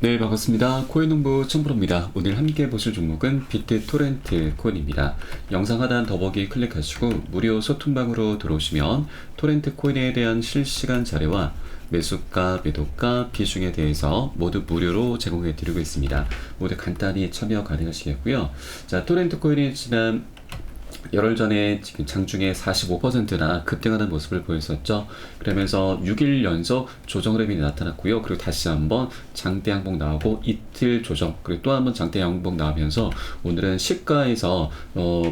네, 반갑습니다. 코인농부 청프로입니다. 오늘 함께 보실 종목은 비트토렌트 코인입니다. 영상 하단 더보기 클릭하시고 무료 소통방으로 들어오시면 토렌트 코인에 대한 실시간 자료와 매수가, 매도가, 비중에 대해서 모두 무료로 제공해 드리고 있습니다. 모두 간단히 참여 가능하시겠고요. 자, 토렌트 코인이 지난 열흘 전에 지금 장중에 45%나 급등하는 모습을 보였었죠. 그러면서 6일 연속 조정 흐름이 나타났고요. 그리고 다시 한번 장대 양봉 나오고 이틀 조정, 그리고 또 한번 장대 양봉 나오면서 오늘은 시가에서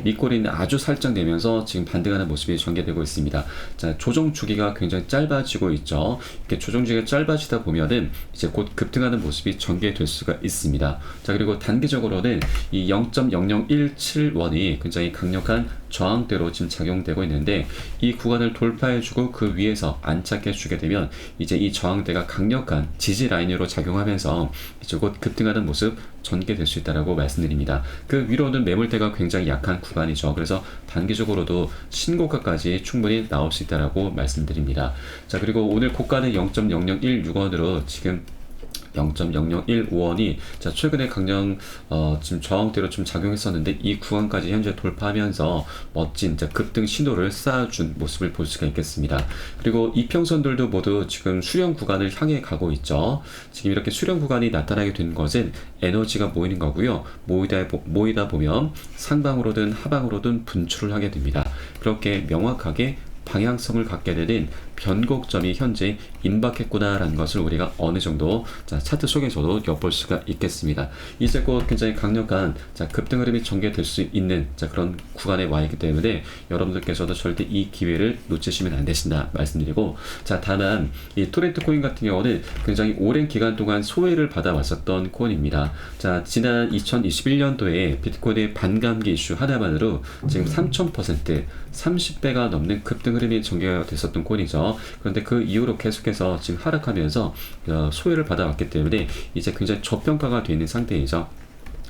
밑꼬리는 아주 살짝 내면서 지금 반등하는 모습이 전개되고 있습니다. 자, 조정 주기가 굉장히 짧아지고 있죠. 이렇게 조정 주기가 짧아지다 보면은 이제 곧 급등하는 모습이 전개될 수가 있습니다. 자, 그리고 단기적으로는 이 0.0017원이 굉장히 강력한 저항대로 지금 작용되고 있는데, 이 구간을 돌파해주고 그 위에서 안착해주게 되면 이제 이 저항대가 강력한 지지 라인으로 작용하면서 이제 곧 급등하는 모습 전개될 수 있다라고 말씀드립니다. 그 위로는 매물대가 굉장히 약한 구간이죠. 그래서 단기적으로도 신고가까지 충분히 나올 수 있다라고 말씀드립니다. 자, 그리고 오늘 고가는 0.0016원으로 지금 0.0015원이 자, 최근에 지금 저항대로 좀 작용했었는데 이 구간까지 현재 돌파하면서 멋진 급등 신호를 쌓아준 모습을 볼 수가 있겠습니다. 그리고 이평선들도 모두 지금 수렴 구간을 향해 가고 있죠. 지금 이렇게 수렴 구간이 나타나게 된 것은 에너지가 모이는 거고요. 모이다 보면 상방으로든 하방으로든 분출을 하게 됩니다. 그렇게 명확하게 방향성을 갖게 되는 변곡점이 현재 임박했구나라는 것을 우리가 어느 정도 차트 속에서도 엿볼 수가 있겠습니다. 이제 곧 굉장히 강력한 급등 흐름이 전개될 수 있는 그런 구간에 와 있기 때문에 여러분들께서도 절대 이 기회를 놓치시면 안 되신다 말씀드리고, 다만 이 토렌트 코인 같은 경우는 굉장히 오랜 기간 동안 소외를 받아왔었던 코인입니다. 자, 지난 2021년도에 비트코인의 반감기 이슈 하나만으로 지금 3000%, 30배가 넘는 급등 흐름이 전개가 됐었던 코인이죠. 그런데 그 이후로 계속해서 지금 하락하면서 소외를 받아왔기 때문에 이제 굉장히 저평가가 되어 있는 상태이죠.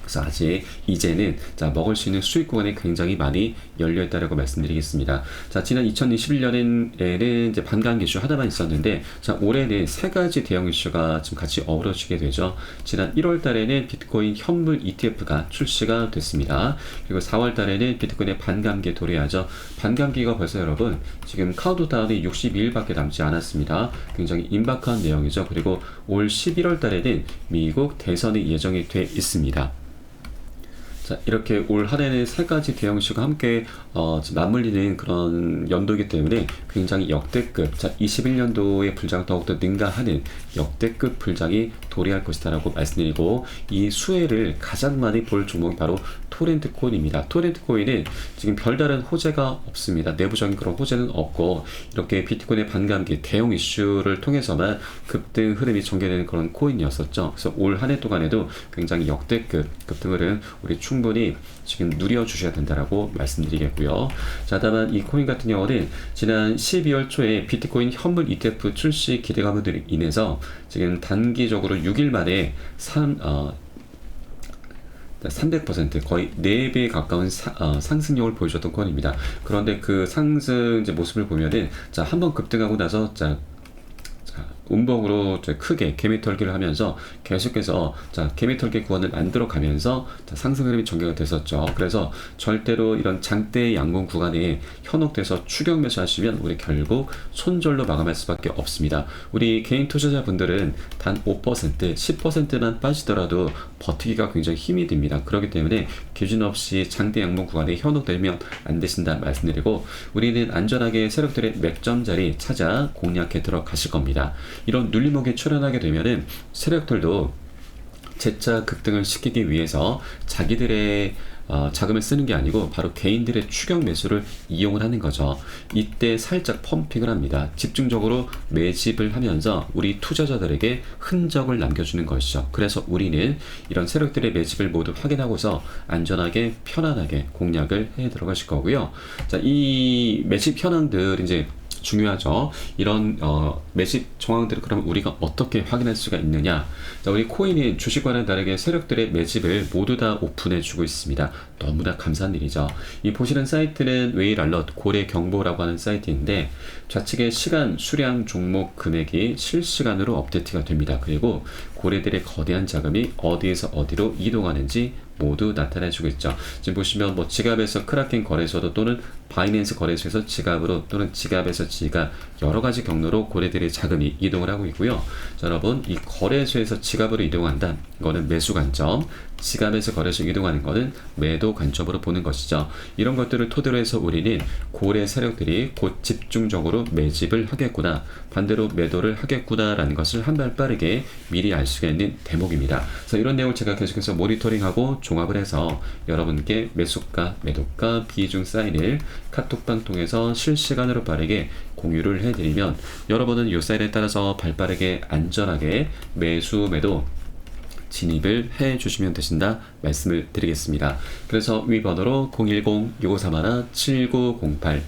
그래서 아직 이제는 먹을 수 있는 수익 구간이 굉장히 많이 열려 있다라고 말씀드리겠습니다. 자, 지난 2021년에는 이제 반감기 이슈 하나만 있었는데, 올해는 세 가지 대형 이슈가 지금 같이 어우러지게 되죠. 지난 1월 달에는 비트코인 현물 ETF가 출시가 됐습니다. 그리고 4월 달에는 비트코인의 반감기에 도래하죠. 반감기가 벌써 여러분 지금 카운트다운이 62일밖에 남지 않았습니다. 굉장히 임박한 내용이죠. 그리고 올 11월 달에는 미국 대선이 예정이 돼 있습니다. 자, 이렇게 올 한해는 세 가지 대형 이슈가 함께 맞물리는 그런 연도이기 때문에 굉장히 역대급, 21년도의 불장 더욱더 능가하는 역대급 불장이 도래할 것이다라고 말씀드리고, 이 수혜를 가장 많이 볼 종목이 바로 토렌트 코인입니다. 토렌트 코인은 지금 별다른 호재가 없습니다. 내부적인 그런 호재는 없고, 이렇게 비트코인의 반감기 대형 이슈를 통해서만 급등 흐름이 전개되는 그런 코인이었었죠. 그래서 올 한 해 동안에도 굉장히 역대급 급등 흐름 우리 충분히 지금 누려주셔야 된다라고 말씀드리겠고요. 자, 다만 이 코인 같은 경우는 지난 12월 초에 비트코인 현물 ETF 출시 기대감으로 인해서 지금 단기적으로 6일 만에 300% 거의 4배에 가까운 상승력을 보여줬던 코인입니다. 그런데 그 상승 모습을 보면은 한번 급등하고 나서 음봉으로 크게 개미털기를 하면서 계속해서 개미털기 구간을 만들어 가면서 상승 흐름이 전개가 됐었죠. 그래서 절대로 이런 장대 양봉 구간에 현혹돼서 추격 매수하시면 우리 결국 손절로 마감할 수밖에 없습니다. 우리 개인 투자자분들은 단 5%, 10%만 빠지더라도 버티기가 굉장히 힘이 듭니다. 그렇기 때문에 기준 없이 장대 양봉 구간에 현혹되면 안 되신다 말씀드리고, 우리는 안전하게 세력들의 맥점 자리 찾아 공략해 들어가실 겁니다. 이런 눌림목에 출현하게 되면은 세력들도 재차 급등을 시키기 위해서 자기들의 자금을 쓰는 게 아니고 바로 개인들의 추격 매수를 이용을 하는 거죠. 이때 살짝 펌핑을 합니다. 집중적으로 매집을 하면서 우리 투자자들에게 흔적을 남겨주는 것이죠. 그래서 우리는 이런 세력들의 매집을 모두 확인하고서 안전하게 편안하게 공략을 해 들어가실 거고요. 자, 이 매집 현황들 이제 중요하죠. 이런 매집 정황들을 그럼 우리가 어떻게 확인할 수가 있느냐? 자, 우리 코인이 주식과는 다르게 세력들의 매집을 모두 다 오픈해 주고 있습니다. 너무나 감사한 일이죠. 이 보시는 사이트는 웨일 알럿 고래 경보라고 하는 사이트인데 좌측에 시간, 수량, 종목, 금액이 실시간으로 업데이트가 됩니다. 그리고 고래들의 거대한 자금이 어디에서 어디로 이동하는지 모두 나타내주고 있죠. 지금 보시면 뭐 지갑에서 크라켄 거래소도 또는 바이낸스 거래소에서 지갑으로 또는 지갑에서 지갑 여러 가지 경로로 고래들의 자금이 이동을 하고 있고요. 자, 여러분 이 거래소에서 지갑으로 이동한다. 이거는 매수 관점. 지갑에서 거래소 이동하는 것은 매도 관점으로 보는 것이죠. 이런 것들을 토대로 해서 우리는 고래 세력들이 곧 집중적으로 매집을 하겠구나, 반대로 매도를 하겠구나라는 것을 한 발 빠르게 미리 알 수가 있는 대목입니다. 그래서 이런 내용을 제가 계속해서 모니터링하고 종합을 해서 여러분께 매수가, 매도가, 비중 사인을 카톡방 통해서 실시간으로 빠르게 공유를 해드리면 여러분은 이 사인에 따라서 발빠르게 안전하게 매수, 매도 진입을 해 주시면 되신다 말씀을 드리겠습니다. 그래서 위 번호로 010-6531-7908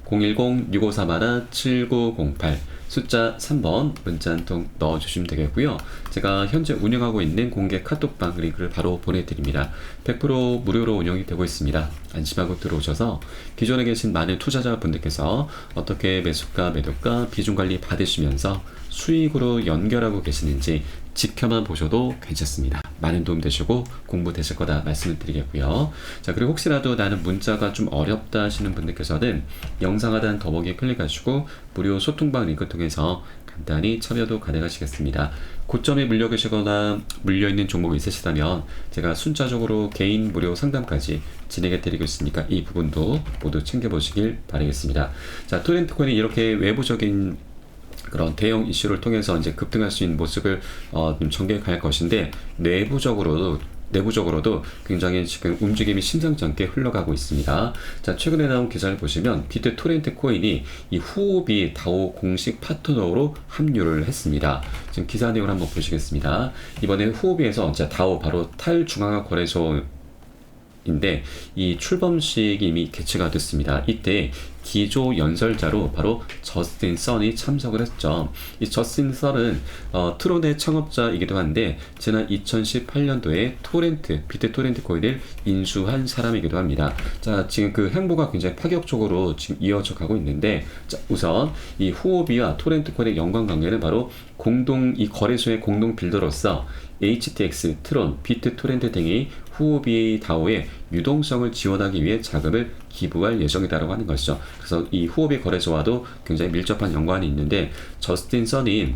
010-6531-7908 숫자 3번 문자 한 통 넣어주시면 되겠고요. 제가 현재 운영하고 있는 공개 카톡방 링크를 바로 보내드립니다. 100% 무료로 운영이 되고 있습니다. 안심하고 들어오셔서 기존에 계신 많은 투자자분들께서 어떻게 매수가, 매도가, 비중관리 받으시면서 수익으로 연결하고 계시는지 지켜만 보셔도 괜찮습니다. 많은 도움 되시고 공부 되실 거다 말씀을 드리겠고요. 자, 그리고 혹시라도 나는 문자가 좀 어렵다 하시는 분들께서는 영상 하단 더보기 클릭하시고 무료 소통방 링크 통해서 간단히 참여도 가능하시겠습니다. 고점에 물려 계시거나 물려있는 종목이 있으시다면 제가 순차적으로 개인 무료 상담까지 진행해 드리고 있으니까 이 부분도 모두 챙겨보시길 바라겠습니다. 자, 토렌트 코인이 이렇게 외부적인 그런 대형 이슈를 통해서 이제 급등할 수 있는 모습을 좀 전개할 것인데 내부적으로도 굉장히 지금 움직임이 심상치 않게 흘러가고 있습니다. 자, 최근에 나온 기사를 보시면 비트 토렌트 코인이 이 후오비 다오 공식 파트너로 합류를 했습니다. 지금 기사 내용을 한번 보시겠습니다. 이번에 후오비에서 다오 바로 탈중앙화 거래소 인데 이 출범식이 이미 개최가 됐습니다. 이때 기조 연설자로 바로 저스틴 선이 참석을 했죠. 이 저스틴 선은 트론의 창업자이기도 한데 지난 2018년도에 비트 토렌트 코인을 인수한 사람이기도 합니다. 자, 지금 그 행보가 굉장히 파격적으로 지금 이어져 가고 있는데, 자, 우선 이 후오비와 토렌트 코인의 연관 관계는 바로 이 거래소의 공동 빌더로서 HTX, 트론, 비트 토렌트 등이 후오비 다오의 유동성을 지원하기 위해 자금을 기부할 예정이다라고 하는 것이죠. 그래서 이 후오비 거래소와도 굉장히 밀접한 연관이 있는데 저스틴 선이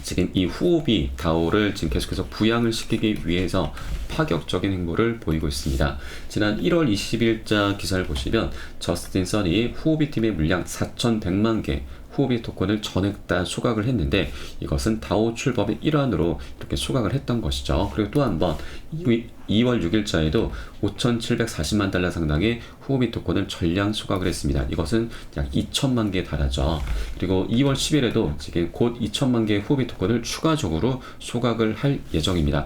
지금 이 후오비 다오를 지금 계속해서 부양을 시키기 위해서 파격적인 행보를 보이고 있습니다. 지난 1월 20일자 기사를 보시면 저스틴 선이 후오비 팀의 물량 4,100만 개 후오비 토큰을 전액 다 소각을 했는데 이것은 다오 출범의 일환으로 이렇게 소각을 했던 것이죠. 그리고 또 한 번 2월 6일자에도 5,740만 달러 상당의 후오비 토큰을 전량 소각을 했습니다. 이것은 약 2천만 개에 달하죠. 그리고 2월 10일에도 지금 곧 2천만 개의 후오비 토큰을 추가적으로 소각을 할 예정입니다.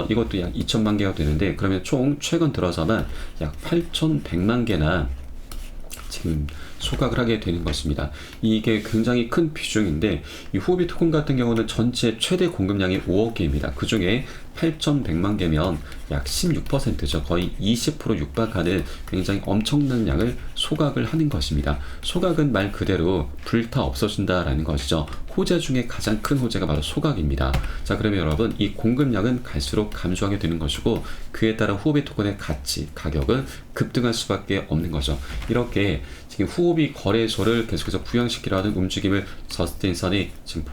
이것도 약 2천만 개가 되는데 그러면 총 최근 들어서만 약 8,100만 개나 지금 소각을 하게 되는 것입니다. 이게 굉장히 큰 비중인데 이 후오비 토큰 같은 경우는 전체 최대 공급량이 5억 개입니다. 그 중에 8,100만 개면 약 16%죠. 거의 20% 육박하는 굉장히 엄청난 양을 소각을 하는 것입니다. 소각은 말 그대로 불타 없어진다라는 것이죠. 호재 중에 가장 큰 호재가 바로 소각입니다. 자, 그러면 여러분 이 공급량은 갈수록 감소하게 되는 것이고 그에 따라 후오비 토큰의 가격은 급등할 수밖에 없는 거죠. 이렇게 지금 후오비 거래소를 계속해서 부양시키려는 움직임을 저스틴 선이 지금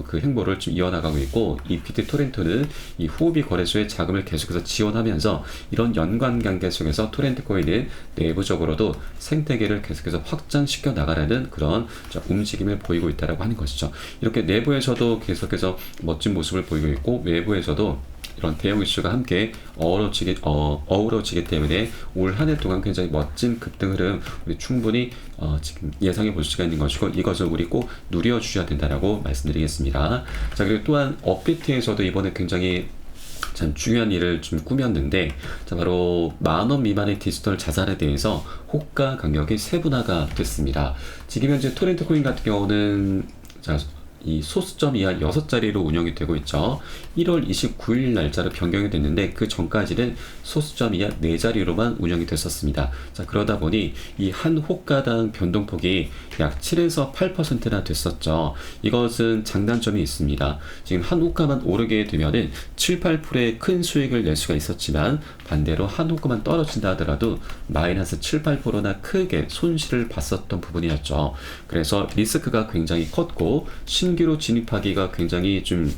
그 행보를 좀 이어나가고 있고 이 비트 토렌트는 이 후오비 거래소의 자금을 계속해서 지원하면서 이런 연관관계 속에서 토렌트 코인은 내부적으로도 생태계를 계속해서 확장시켜 나가라는 그런 움직임을 보이고 있다라고 하는 것이죠. 이렇게 내부에서도 계속해서 멋진 모습을 보이고 있고 외부에서도 이런 대형 이슈가 함께 어우러지기 때문에 올 한 해 동안 굉장히 멋진 급등 흐름 우리 충분히 지금 예상해 볼 수가 있는 것이고 이것을 우리 꼭 누려주셔야 된다라고 말씀드리겠습니다. 자, 그리고 또한 업비트에서도 이번에 굉장히 참 중요한 일을 좀 꾸몄는데, 자, 바로 10,000원 미만의 디지털 자산에 대해서 호가 간격이 세분화가 됐습니다. 지금 현재 토렌트 코인 같은 경우는 자, 이 소수점 이하 6자리로 운영이 되고 있죠. 1월 29일 날짜로 변경이 됐는데 그 전까지는 소수점 이하 4자리로만 운영이 됐었습니다. 자, 그러다 보니 이 한 호가당 변동폭이 약 7에서 8%나 됐었죠. 이것은 장단점이 있습니다. 지금 한 호가만 오르게 되면은 7, 8%의 큰 수익을 낼 수가 있었지만 반대로 한 호가만 떨어진다 하더라도 마이너스 7, 8%나 크게 손실을 봤었던 부분이었죠. 그래서 리스크가 굉장히 컸고 신규로 진입하기가 굉장히 좀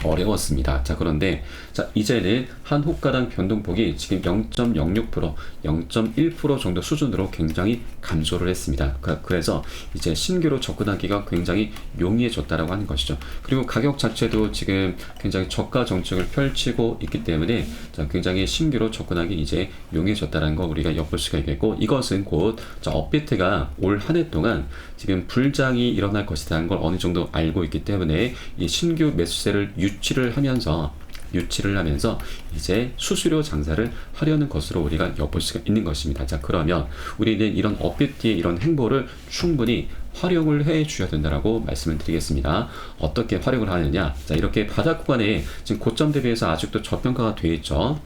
어려웠습니다. 자, 그런데 자, 이제는 한 호가당 변동폭이 지금 0.06%, 0.1% 정도 수준으로 굉장히 감소를 했습니다. 그래서 이제 신규로 접근하기가 굉장히 용이해졌다라고 하는 것이죠. 그리고 가격 자체도 지금 굉장히 저가 정책을 펼치고 있기 때문에 자, 굉장히 신규로 접근하기 이제 용이해졌다는 거 우리가 엿볼 수가 있겠고, 이것은 곧 자, 업비트가 올 한 해 동안 지금 불장이 일어날 것이라는 걸 어느 정도 알고 있기 때문에 이 신규 매수세를 유치를 하면서 이제 수수료 장사를 하려는 것으로 우리가 엿볼 수가 있는 것입니다. 자, 그러면 우리는 이런 업비트의 이런 행보를 충분히 활용을 해 주셔야 된다라고 말씀을 드리겠습니다. 어떻게 활용을 하느냐? 자, 이렇게 바닥 구간에 지금 고점 대비해서 아직도 저평가가 되어 있죠.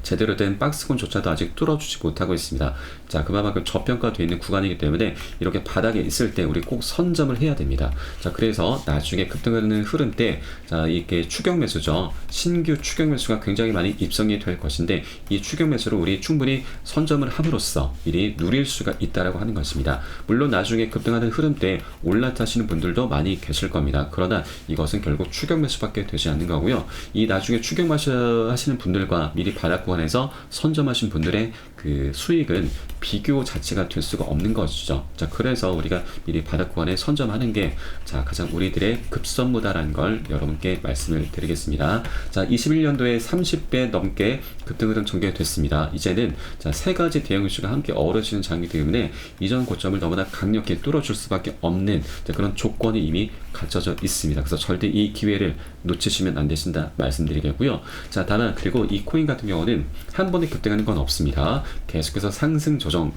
제대로 된 박스권조차도 아직 뚫어주지 못하고 있습니다. 자, 그만큼 저평가되어 있는 구간이기 때문에 이렇게 바닥에 있을 때 우리 꼭 선점을 해야 됩니다. 자, 그래서 나중에 급등하는 흐름 때 자, 이게 추격 매수죠. 신규 추격 매수가 굉장히 많이 입성이 될 것인데 이 추격 매수를 우리 충분히 선점을 함으로써 미리 누릴 수가 있다라고 하는 것입니다. 물론 나중에 급등하는 흐름 때 올라타시는 분들도 많이 계실 겁니다. 그러나 이것은 결국 추격 매수밖에 되지 않는 거고요. 이 나중에 추격 매수 하시는 분들과 미리 바닥 구간에서 선점하신 분들의 그 수익은 비교 자체가 될 수가 없는 것이죠. 자, 그래서 우리가 미리 바닥 구간에 선점하는 게 자, 가장 우리들의 급선무다라는 걸 여러분께 말씀을 드리겠습니다. 자, 21년도에 30배 넘게 급등 흐름 전개됐습니다. 이제는 자, 세 가지 대형 이슈가 함께 어우러지는 장이기 때문에 이전 고점을 너무나 강력히 뚫어줄 수밖에 없는 자, 그런 조건이 이미 갖춰져 있습니다. 그래서 절대 이 기회를 놓치시면 안 되신다 말씀드리겠고요. 자, 다만 그리고 이 코인 같은 경우는 한 번에 급등하는 건 없습니다. 계속해서 상승 조정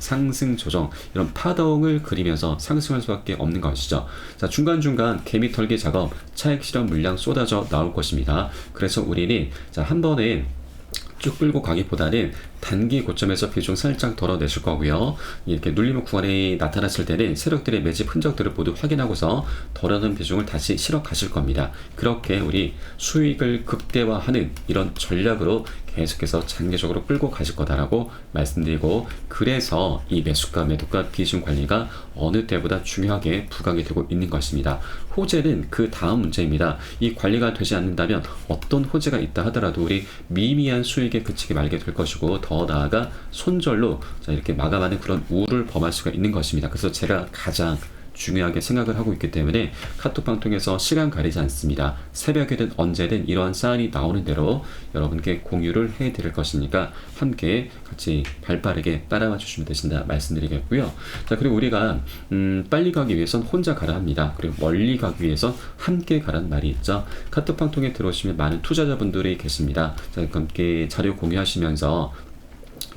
이런 파동을 그리면서 상승할 수밖에 없는 것이죠. 자, 중간중간 개미 털기 작업, 차익 실현 물량 쏟아져 나올 것입니다. 그래서 우리는 자, 한 번에 쭉 끌고 가기보다는 단기 고점에서 비중 살짝 덜어내실 거고요. 이렇게 눌림 구간이 나타났을 때는 세력들의 매집 흔적들을 모두 확인하고서 덜어놓은 비중을 다시 실어 가실 겁니다. 그렇게 우리 수익을 극대화하는 이런 전략으로 계속해서 장기적으로 끌고 가실 거다라고 말씀드리고, 그래서 이 매수가 매도가 비중 관리가 어느 때보다 중요하게 부각이 되고 있는 것입니다. 호재는 그 다음 문제입니다. 이 관리가 되지 않는다면 어떤 호재가 있다 하더라도 우리 미미한 수익에 그치게 말게 될 것이고, 더 나아가 손절로 자, 이렇게 마감하는 그런 우를 범할 수가 있는 것입니다. 그래서 제가 가장 중요하게 생각을 하고 있기 때문에 카톡방 통해서 시간 가리지 않습니다. 새벽이든 언제든 이러한 사인이 나오는 대로 여러분께 공유를 해드릴 것이니까 함께 같이 발빠르게 따라와 주시면 되신다 말씀드리겠고요. 자, 그리고 우리가 빨리 가기 위해선 혼자 가라 합니다. 그리고 멀리 가기 위해선 함께 가라는 말이 있죠. 카톡방 통해 들어오시면 많은 투자자분들이 계십니다. 자, 함께 자료 공유하시면서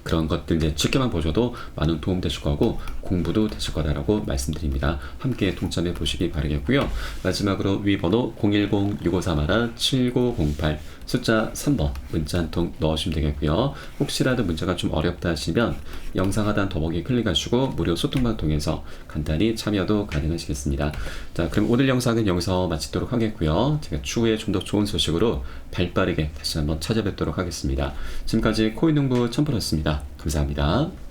그런 것들 이제 지켜만 보셔도 많은 도움 되실 거고 공부도 되실 거다라고 말씀드립니다. 함께 동참해 보시기 바라겠고요. 마지막으로 위 번호 010-6531-7908 숫자 3번 문자 한 통 넣으시면 되겠고요. 혹시라도 문자가 좀 어렵다 하시면 영상 하단 더보기 클릭하시고 무료 소통방 통해서 간단히 참여도 가능하시겠습니다. 자, 그럼 오늘 영상은 여기서 마치도록 하겠고요. 제가 추후에 좀 더 좋은 소식으로 발빠르게 다시 한번 찾아뵙도록 하겠습니다. 지금까지 코인농부 첨프였습니다. 감사합니다.